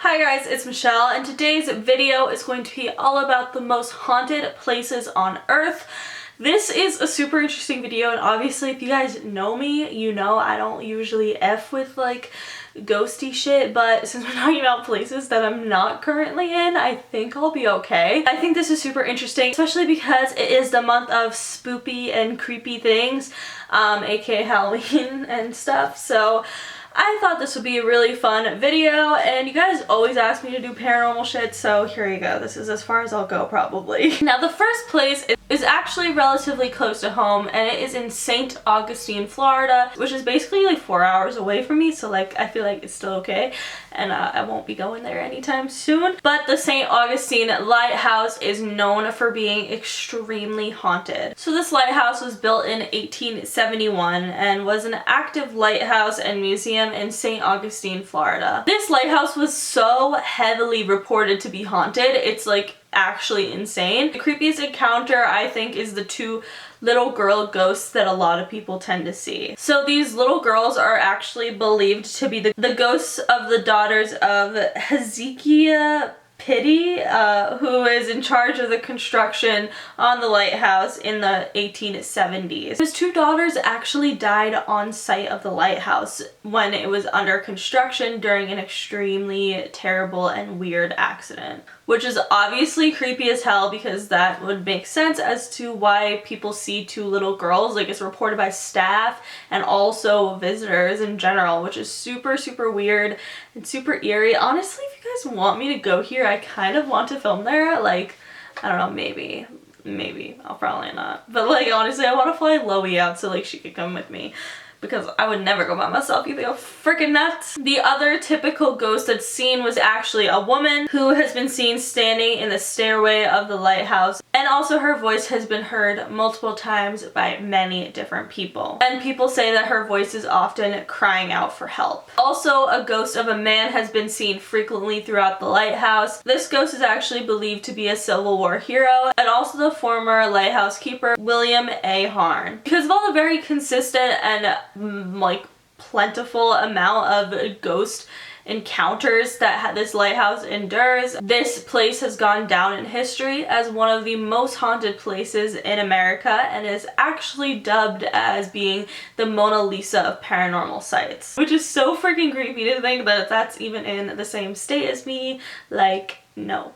Hi guys, it's Michelle, and today's video is going to be all about the most haunted places on Earth. This is a super interesting video, and obviously if you guys know me, you know I don't usually F with like ghosty shit, but since we're talking about places that I'm not currently in, I think I'll be okay. I think this is super interesting, especially because it is the month of spoopy and creepy things, aka Halloween and stuff, so I thought this would be a really fun video, and you guys always ask me to do paranormal shit, so here you go. This is as far as I'll go probably. Now the first place is actually relatively close to home, and it is in St. Augustine, Florida, which is basically like 4 hours away from me, so like I feel like it's still okay, and I won't be going there anytime soon. But the St. Augustine lighthouse is known for being extremely haunted. So this lighthouse was built in 1871 and was an active lighthouse and museum in St. Augustine, Florida. This lighthouse was so heavily reported to be haunted, it's like actually insane. The creepiest encounter I think is the two little girl ghosts that a lot of people tend to see. So these little girls are actually believed to be the ghosts of the daughters of Hezekiah Pitti, who is in charge of the construction on the lighthouse in the 1870s. His two daughters actually died on site of the lighthouse when it was under construction during an extremely terrible and weird accident, which is obviously creepy as hell because that would make sense as to why people see two little girls. Like, it's reported by staff and also visitors in general, which is super weird and super eerie. Honestly, if you guys want me to go here, I kind of want to film there. Like, I don't know, maybe I'll probably not, but like honestly I want to fly Loie out so like she could come with me, because I would never go by myself. You think I'm freaking nuts? The other typical ghost that's seen was actually a woman who has been seen standing in the stairway of the lighthouse, and also her voice has been heard multiple times by many different people. And people say that her voice is often crying out for help. Also, a ghost of a man has been seen frequently throughout the lighthouse. This ghost is actually believed to be a Civil War hero, and also the former lighthouse keeper, William A. Harn. Because of all the very consistent and like plentiful amount of ghost encounters that this lighthouse endures, this place has gone down in history as one of the most haunted places in America, and is actually dubbed as being the Mona Lisa of paranormal sites, which is so freaking creepy to think that that's even in the same state as me. Like, no.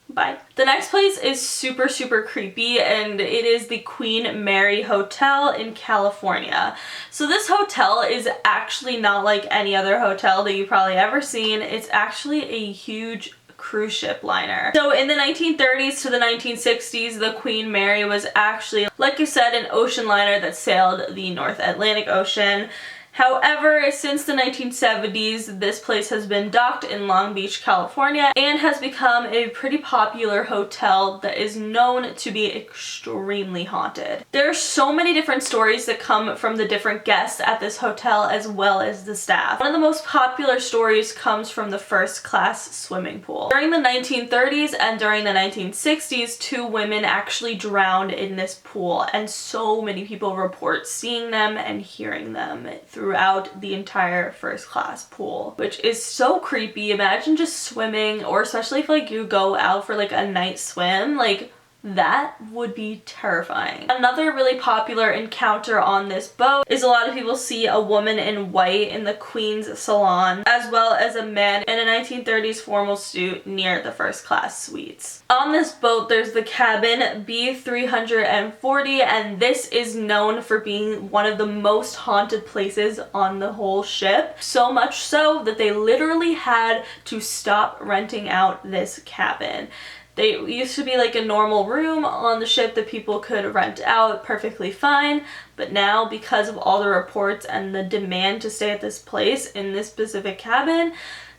Bye. The next place is super creepy, and it is the Queen Mary Hotel in California. So this hotel is actually not like any other hotel that you've probably ever seen. It's actually a huge cruise ship liner. So in the 1930s to the 1960s, the Queen Mary was actually, like I said, an ocean liner that sailed the North Atlantic Ocean. However, since the 1970s, this place has been docked in Long Beach, California, and has become a pretty popular hotel that is known to be extremely haunted. There are so many different stories that come from the different guests at this hotel as well as the staff. One of the most popular stories comes from the first class swimming pool. During the 1930s and during the 1960s, two women actually drowned in this pool, and so many people report seeing them and hearing them throughout the entire first class pool, which is so creepy. Imagine just swimming, or especially if like you go out for like a night swim, like that would be terrifying. Another really popular encounter on this boat is a lot of people see a woman in white in the Queen's salon, as well as a man in a 1930s formal suit near the first class suites. On this boat there's the cabin B340, and this is known for being one of the most haunted places on the whole ship. So much so that they literally had to stop renting out this cabin. They used to be like a normal room on the ship that people could rent out perfectly fine, but now because of all the reports and the demand to stay at this place in this specific cabin,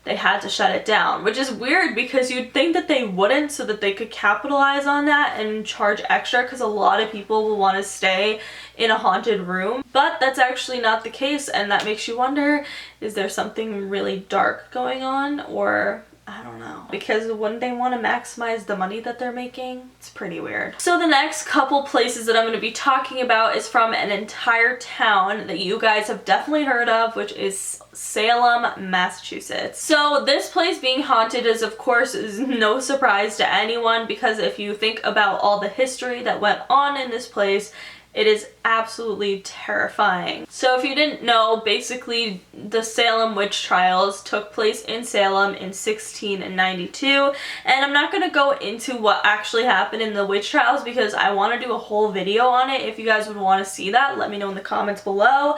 they had to shut it down, which is weird because you'd think that they wouldn't, so that they could capitalize on that and charge extra, because a lot of people will want to stay in a haunted room. But that's actually not the case, and that makes you wonder, is there something really dark going on, or I don't know. Because wouldn't they want to maximize the money that they're making? It's pretty weird. So the next couple places that I'm going to be talking about is from an entire town that you guys have definitely heard of, which is Salem, Massachusetts. So this place being haunted is, of course, is no surprise to anyone, because if you think about all the history that went on in this place, it is absolutely terrifying. So if you didn't know, basically the Salem witch trials took place in Salem in 1692, and I'm not going to go into what actually happened in the witch trials because I want to do a whole video on it. If you guys would want to see that, let me know in the comments below,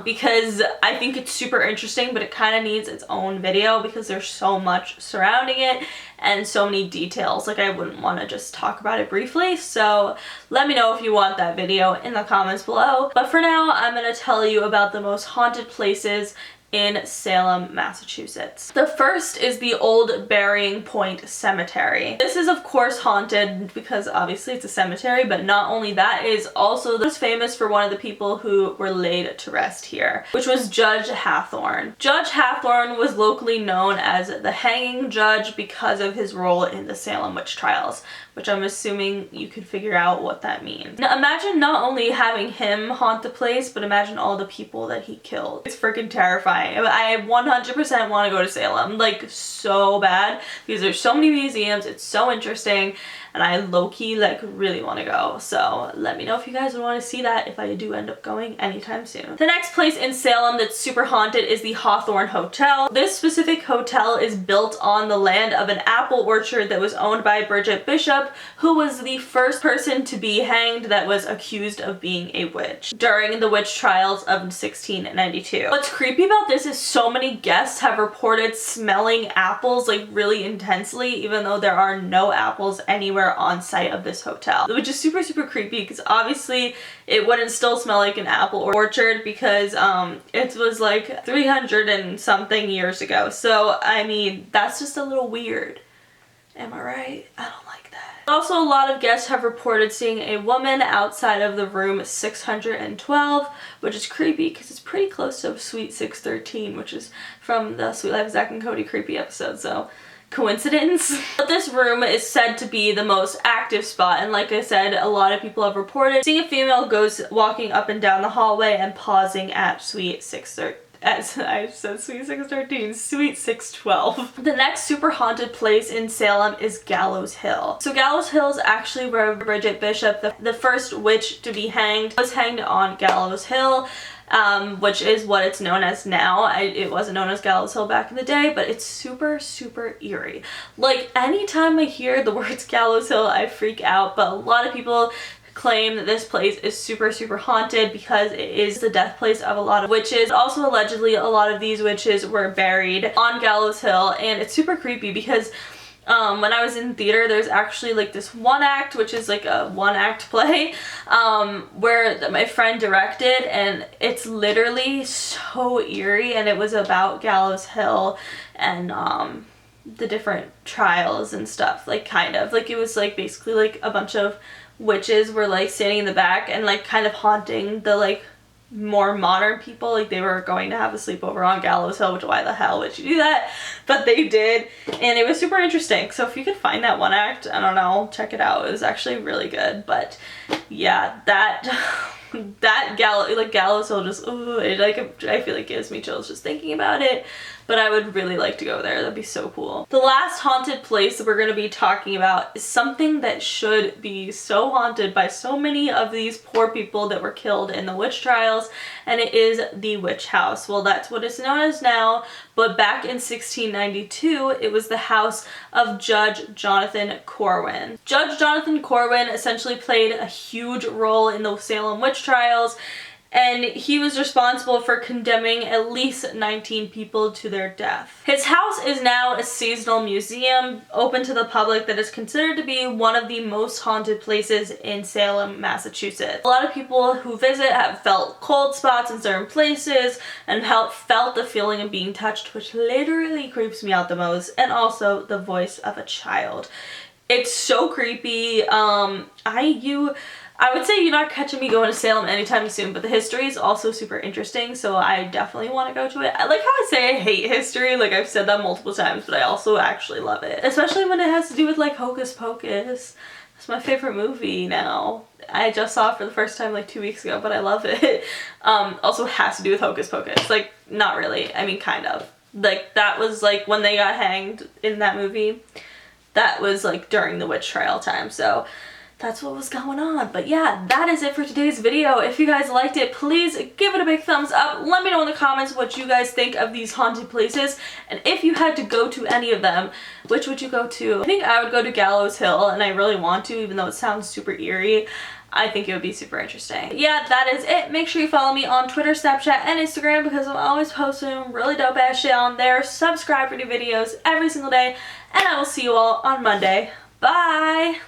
because I think it's super interesting, but it kind of needs its own video because there's so much surrounding it and so many details. Like, I wouldn't want to just talk about it briefly, so let me know if you want that video in the comments below. But for now, I'm going to tell you about the most haunted places in Salem, Massachusetts. The first is the Old Burying Point Cemetery. This is of course haunted because obviously it's a cemetery, but not only that, is also famous for one of the people who were laid to rest here, which was Judge Hathorne. Judge Hathorne was locally known as the hanging judge because of his role in the Salem witch trials, which I'm assuming you could figure out what that means. Now imagine not only having him haunt the place, but imagine all the people that he killed. It's freaking terrifying. I 100% want to go to Salem, like so bad, because there's so many museums, it's so interesting, and I low-key like really want to go. So let me know if you guys would want to see that if I do end up going anytime soon. The next place in Salem that's super haunted is the Hawthorne Hotel. This specific hotel is built on the land of an apple orchard that was owned by Bridget Bishop, who was the first person to be hanged that was accused of being a witch during the witch trials of 1692. What's creepy about this is so many guests have reported smelling apples like really intensely, even though there are no apples anywhere on site of this hotel, which is super creepy because obviously it wouldn't still smell like an apple orchard because it was like 300 and something years ago. So I mean, that's just a little weird. Am I right? I don't like that. Also, a lot of guests have reported seeing a woman outside of the room 612, which is creepy because it's pretty close to Suite 613, which is from the Sweet Life of Zack and Cody creepy episode, so coincidence? But this room is said to be the most active spot, and like I said, a lot of people have reported seeing a female ghost walking up and down the hallway and pausing at Suite 613. As I said, Suite 613, Suite 612. The next super haunted place in Salem is Gallows Hill. So Gallows Hill is actually where Bridget Bishop, the first witch to be hanged, was hanged on Gallows Hill, which is what it's known as now. It wasn't known as Gallows Hill back in the day, but it's super eerie. Like, anytime I hear the words Gallows Hill, I freak out, but a lot of people claim that this place is super haunted because it is the death place of a lot of witches. Also, allegedly, a lot of these witches were buried on Gallows Hill, and it's super creepy because when I was in theater, there's actually like this one act, which is like a one-act play, where my friend directed, and it's literally so eerie, and it was about Gallows Hill and the different trials and stuff, like kind of like it was like basically like a bunch of witches were like standing in the back and like kind of haunting the like more modern people. Like, they were going to have a sleepover on Gallows Hill, which why the hell would you do that? But they did, and it was super interesting. So if you could find that one act, I don't know, check it out. It was actually really good. But yeah, that Gallows Hill just, ooh, it like, I feel like gives me chills just thinking about it. But I would really like to go there. That'd be so cool. The last haunted place that we're going to be talking about is something that should be so haunted by so many of these poor people that were killed in the witch trials, and it is the witch house. Well, that's what it's known as now, but back in 1692, it was the house of Judge Jonathan Corwin. Judge Jonathan Corwin essentially played a huge role in the Salem witch trials, and he was responsible for condemning at least 19 people to their death. His house is now a seasonal museum open to the public that is considered to be one of the most haunted places in Salem, Massachusetts. A lot of people who visit have felt cold spots in certain places and felt the feeling of being touched, which literally creeps me out the most, and also the voice of a child. It's so creepy. I would say you're not catching me going to Salem anytime soon, but the history is also super interesting, so I definitely want to go to it. I like how I say I hate history, like I've said that multiple times, but I also actually love it. Especially when it has to do with like Hocus Pocus. It's my favorite movie now. I just saw it for the first time like 2 weeks ago, but I love it. Also has to do with Hocus Pocus. Like, not really. I mean, kind of. Like, that was like when they got hanged in that movie. That was like during the witch trial time, so that's what was going on. But yeah, that is it for today's video. If you guys liked it, please give it a big thumbs up. Let me know in the comments what you guys think of these haunted places. And if you had to go to any of them, which would you go to? I think I would go to Gallows Hill, and I really want to, even though it sounds super eerie. I think it would be super interesting. But yeah, that is it. Make sure you follow me on Twitter, Snapchat, and Instagram because I'm always posting really dope ass shit on there. Subscribe for new videos every single day, and I will see you all on Monday. Bye!